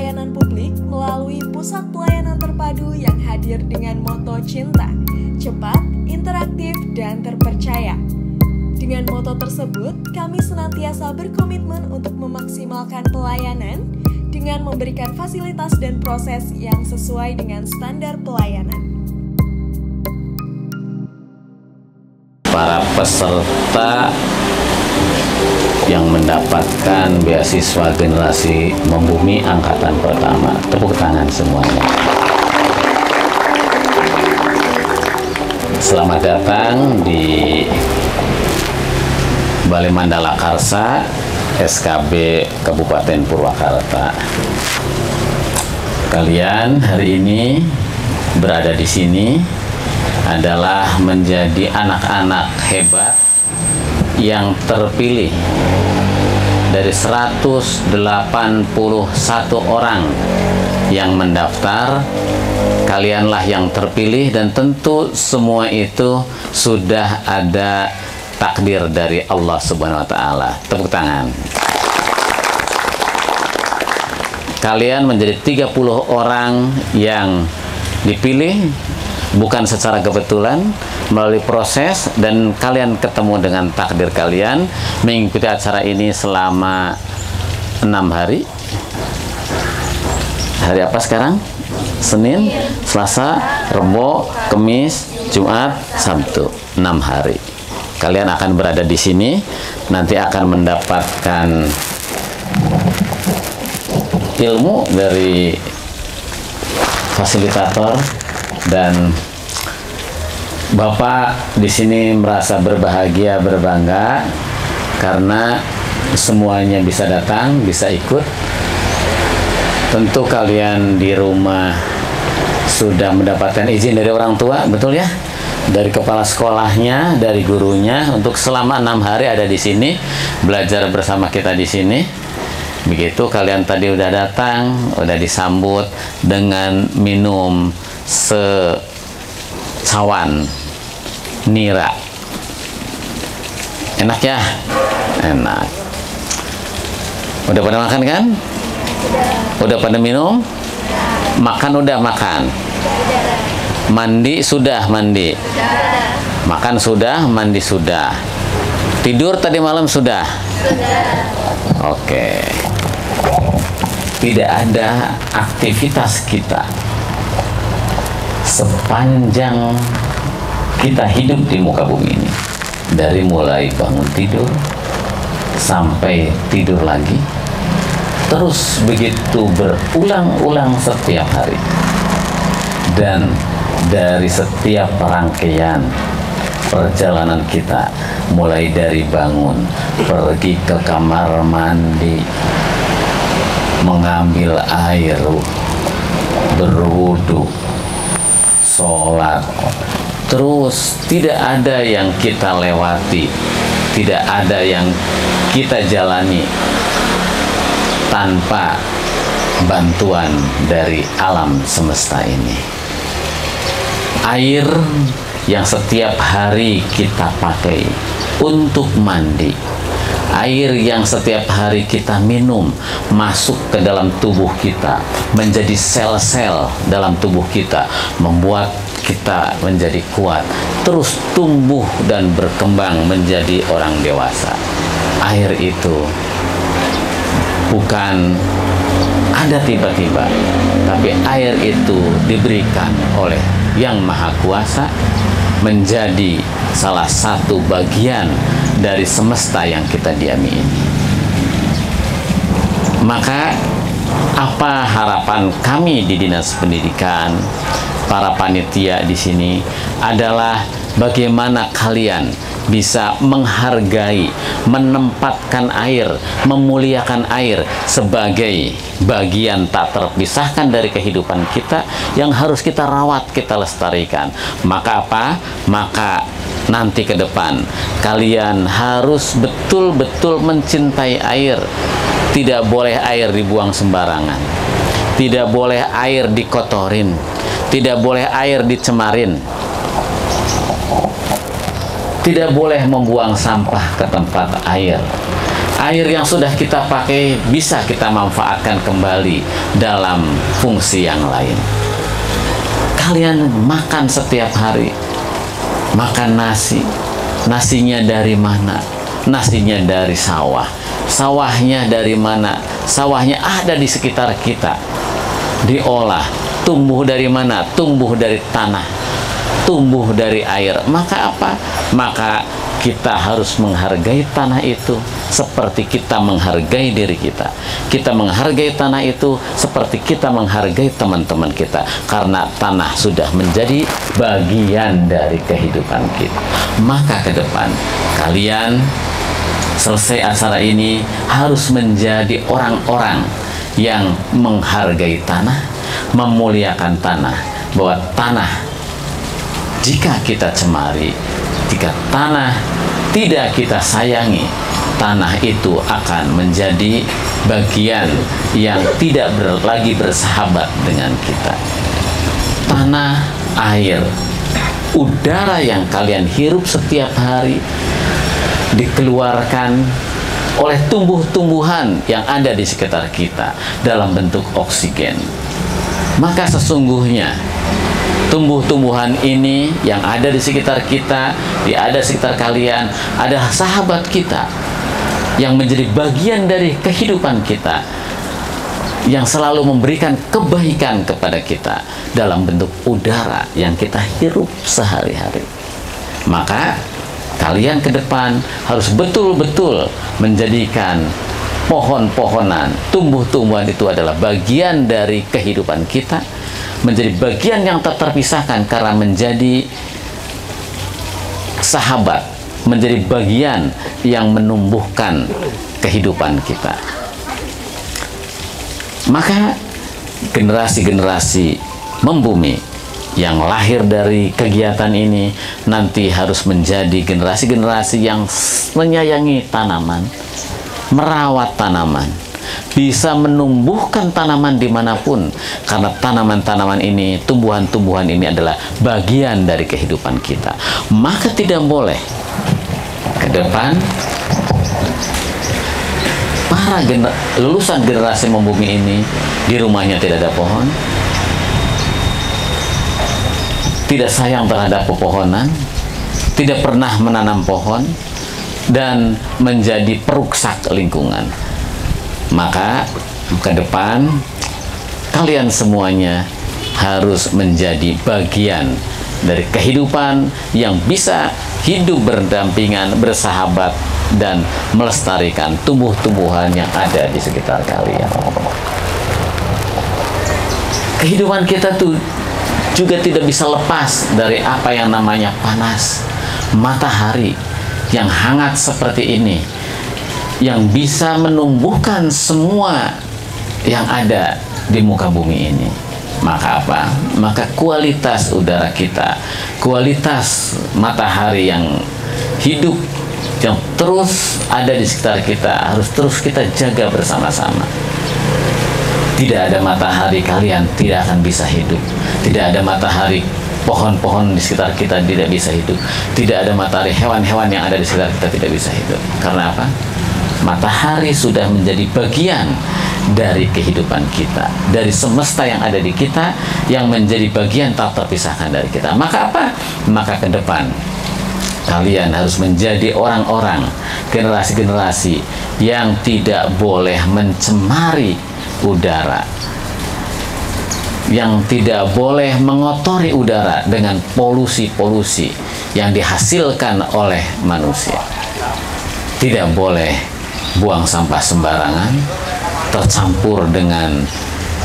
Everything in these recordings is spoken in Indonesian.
pelayanan publik melalui pusat pelayanan terpadu yang hadir dengan moto cinta, cepat, interaktif, dan terpercaya. Dengan moto tersebut, kami senantiasa berkomitmen untuk memaksimalkan pelayanan dengan memberikan fasilitas dan proses yang sesuai dengan standar pelayanan. Para peserta yang mendapatkan beasiswa generasi membumi angkatan pertama, tepuk tangan semuanya. Selamat datang di Balai Mandala Karsa SKB Kabupaten Purwakarta. Kalian hari ini berada di sini adalah menjadi anak-anak hebat yang terpilih dari 181 orang yang mendaftar. Kalianlah yang terpilih dan tentu semua itu sudah ada takdir dari Allah Subhanahu wa Ta'ala. Tepuk tangan. Kalian menjadi 30 orang yang dipilih bukan secara kebetulan, melalui proses, dan kalian ketemu dengan takdir kalian mengikuti acara ini selama 6 hari. Hari apa sekarang? Senin, Selasa, Rebo, Kamis, Jumat, Sabtu. 6 hari. Kalian akan berada di sini, nanti akan mendapatkan ilmu dari fasilitator, dan Bapak di sini merasa berbahagia, berbangga karena semuanya bisa datang, bisa ikut. Tentu kalian di rumah sudah mendapatkan izin dari orang tua, betul ya? Dari kepala sekolahnya, dari gurunya, untuk selama 6 hari ada di sini, belajar bersama kita di sini. Begitu kalian tadi udah datang, udah disambut dengan minum secawan nira. Enak ya? Enak. Udah pada makan kan? Udah pada minum? Makan udah makan? Mandi sudah mandi? Makan sudah, mandi sudah. Tidur tadi malam sudah? Oke. Tidak ada aktivitas kita sepanjang kita hidup di muka bumi ini, dari mulai bangun tidur sampai tidur lagi, terus begitu berulang-ulang setiap hari. Dan dari setiap rangkaian perjalanan kita, mulai dari bangun, pergi ke kamar mandi, mengambil air, berwudu, sholat, terus tidak ada yang kita lewati, tidak ada yang kita jalani tanpa bantuan dari alam semesta ini. Air yang setiap hari kita pakai untuk mandi, air yang setiap hari kita minum masuk ke dalam tubuh kita, menjadi sel-sel dalam tubuh kita, membuat kita menjadi kuat, terus tumbuh dan berkembang menjadi orang dewasa. Air itu bukan ada tiba-tiba, tapi air itu diberikan oleh Yang Maha Kuasa, menjadi salah satu bagian dari semesta yang kita diami ini. Maka apa harapan kami di Dinas Pendidikan, para panitia di sini adalah bagaimana kalian bisa menghargai, menempatkan air, memuliakan air sebagai bagian tak terpisahkan dari kehidupan kita yang harus kita rawat, kita lestarikan. Maka apa? Maka nanti ke depan kalian harus betul-betul mencintai air. Tidak boleh air dibuang sembarangan, tidak boleh air dikotorin, tidak boleh air dicemarin, tidak boleh membuang sampah ke tempat air. Air yang sudah kita pakai bisa kita manfaatkan kembali dalam fungsi yang lain. Kalian makan setiap hari, makan nasi. Nasinya dari mana? Nasinya dari sawah. Sawahnya dari mana? Sawahnya ada di sekitar kita. Diolah. Tumbuh dari mana? Tumbuh dari tanah. Tumbuh dari air. Maka apa? Maka kita harus menghargai tanah itu seperti kita menghargai diri kita. Kita menghargai tanah itu seperti kita menghargai teman-teman kita, karena tanah sudah menjadi bagian dari kehidupan kita. Maka ke depan kalian selesai acara ini harus menjadi orang-orang yang menghargai tanah, memuliakan tanah, bahwa tanah jika kita cemari, jika tanah tidak kita sayangi, tanah itu akan menjadi bagian yang tidak lagi bersahabat dengan kita. Tanah, air, udara yang kalian hirup setiap hari dikeluarkan oleh tumbuh-tumbuhan yang ada di sekitar kita dalam bentuk oksigen. Maka sesungguhnya tumbuh-tumbuhan ini yang ada di sekitar kita, ada di sekitar kalian, ada sahabat kita yang menjadi bagian dari kehidupan kita, yang selalu memberikan kebaikan kepada kita dalam bentuk udara yang kita hirup sehari-hari. Maka kalian ke depan harus betul-betul menjadikan pohon-pohonan, tumbuh-tumbuhan itu adalah bagian dari kehidupan kita, menjadi bagian yang tak terpisahkan karena menjadi sahabat, menjadi bagian yang menumbuhkan kehidupan kita. Maka generasi-generasi membumi yang lahir dari kegiatan ini nanti harus menjadi generasi-generasi yang menyayangi tanaman, merawat tanaman, bisa menumbuhkan tanaman dimanapun, karena tanaman-tanaman ini, tumbuhan-tumbuhan ini adalah bagian dari kehidupan kita. Maka tidak boleh ke depan para lulusan generasi membumi ini di rumahnya tidak ada pohon, tidak sayang terhadap pepohonan, tidak pernah menanam pohon, dan menjadi perusak lingkungan. Maka ke depan kalian semuanya harus menjadi bagian dari kehidupan yang bisa hidup berdampingan, bersahabat, dan melestarikan tumbuh-tumbuhan yang ada di sekitar kalian. Kehidupan kita tuh juga tidak bisa lepas dari apa yang namanya panas. Matahari yang hangat seperti ini, yang bisa menumbuhkan semua yang ada di muka bumi ini. Maka apa? Maka kualitas udara kita, kualitas matahari yang hidup, yang terus ada di sekitar kita, harus terus kita jaga bersama-sama. Tidak ada matahari, kalian tidak akan bisa hidup. Tidak ada matahari, pohon-pohon di sekitar kita tidak bisa hidup. Tidak ada matahari, hewan-hewan yang ada di sekitar kita tidak bisa hidup. Karena apa? Matahari sudah menjadi bagian dari kehidupan kita, dari semesta yang ada di kita, yang menjadi bagian tak terpisahkan dari kita. Maka apa? Maka ke depan kalian harus menjadi orang-orang, generasi-generasi yang tidak boleh mencemari udara, yang tidak boleh mengotori udara dengan polusi-polusi yang dihasilkan oleh manusia. Tidak boleh buang sampah sembarangan, tercampur dengan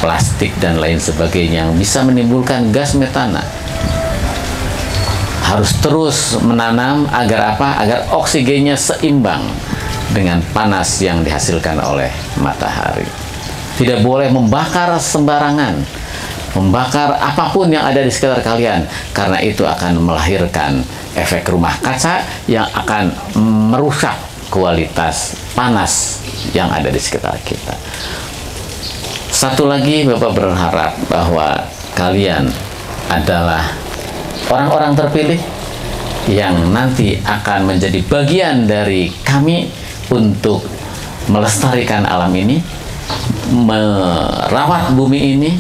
plastik dan lain sebagainya yang bisa menimbulkan gas metana. Harus terus menanam agar apa? Agar oksigennya seimbang dengan panas yang dihasilkan oleh matahari. Tidak boleh membakar sembarangan, membakar apapun yang ada di sekitar kalian, karena itu akan melahirkan efek rumah kaca yang akan merusak kualitas panas yang ada di sekitar kita. Satu lagi, Bapak berharap bahwa kalian adalah orang-orang terpilih yang nanti akan menjadi bagian dari kami untuk melestarikan alam ini, merawat bumi ini,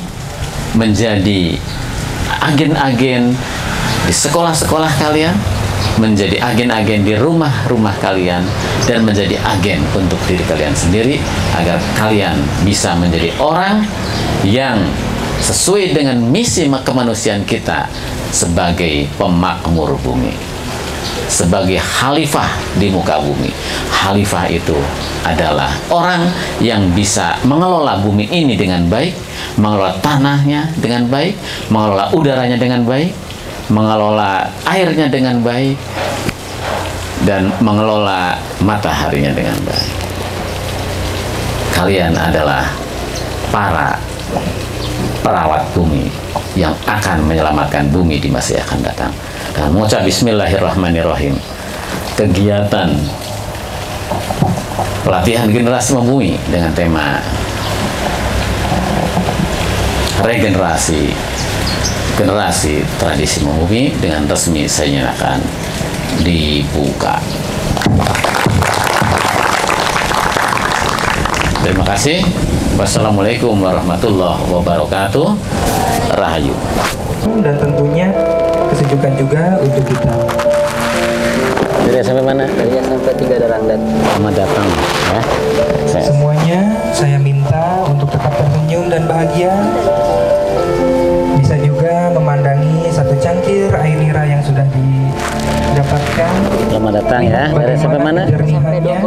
menjadi agen-agen di sekolah-sekolah kalian, menjadi agen-agen di rumah-rumah kalian, dan menjadi agen untuk diri kalian sendiri, agar kalian bisa menjadi orang yang sesuai dengan misi kemanusiaan kita sebagai pemakmur bumi, sebagai khalifah di muka bumi. Khalifah itu adalah orang yang bisa mengelola bumi ini dengan baik, mengelola tanahnya dengan baik, mengelola udaranya dengan baik, mengelola airnya dengan baik, dan mengelola mataharinya dengan baik. Kalian adalah para perawat bumi yang akan menyelamatkan bumi di masa yang akan datang. Dan mengucap bismillahirrahmanirrahim, kegiatan pelatihan generasi membumi dengan tema regenerasi generasi tradisi membumi dengan resmi saya nyatakan dibuka. Terima kasih. Wassalamualaikum warahmatullahi wabarakatuh. Rahayu. Dan tentunya kesejukan juga untuk kita. Dari sampai mana? Dari sampai 3 Darangdan. Selamat datang ya. Semuanya saya minta untuk tetap tersenyum dan bahagia. Bisa juga memandangi satu cangkir air nira yang sudah didapatkan. Selamat datang ya. Dari sampai mana? Kejernihannya,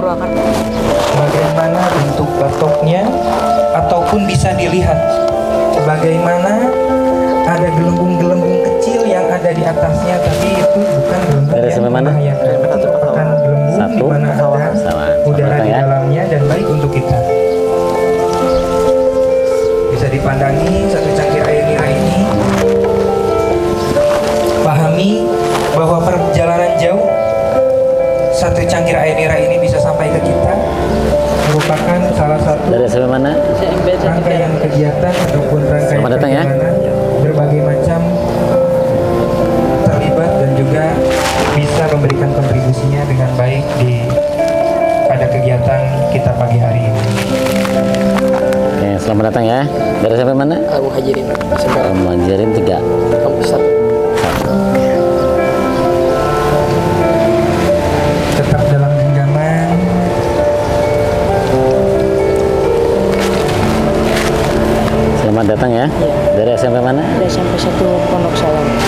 bagaimana bentuk batoknya, ataupun bisa dilihat bagaimana ada gelembung-gelembung kecil yang ada di atasnya, tapi itu bukan gelembung yang membahayakan. Itu merupakan gelembung di mana ada udara di dalamnya dan baik untuk kita. Bisa dipandangi satu cangkir air nira ini. Pahami bahwa perjalanan jauh satu cangkir air nira ini bisa sampai ke kita merupakan salah satu dari sampai mana? rangkaian kegiatan ataupun rangkaian perjalanan berbagai macam terlibat dan juga bisa memberikan kontribusinya dengan baik pada kegiatan kita pagi hari ini. Oke, selamat datang ya. Dari sampai mana? Al-Muhajirin. Al-Muhajirin 3. Kampus 1. Tetap dalam genggaman. Selamat datang ya. Dari SMP mana? Dari SMP 1 Pondok Salam.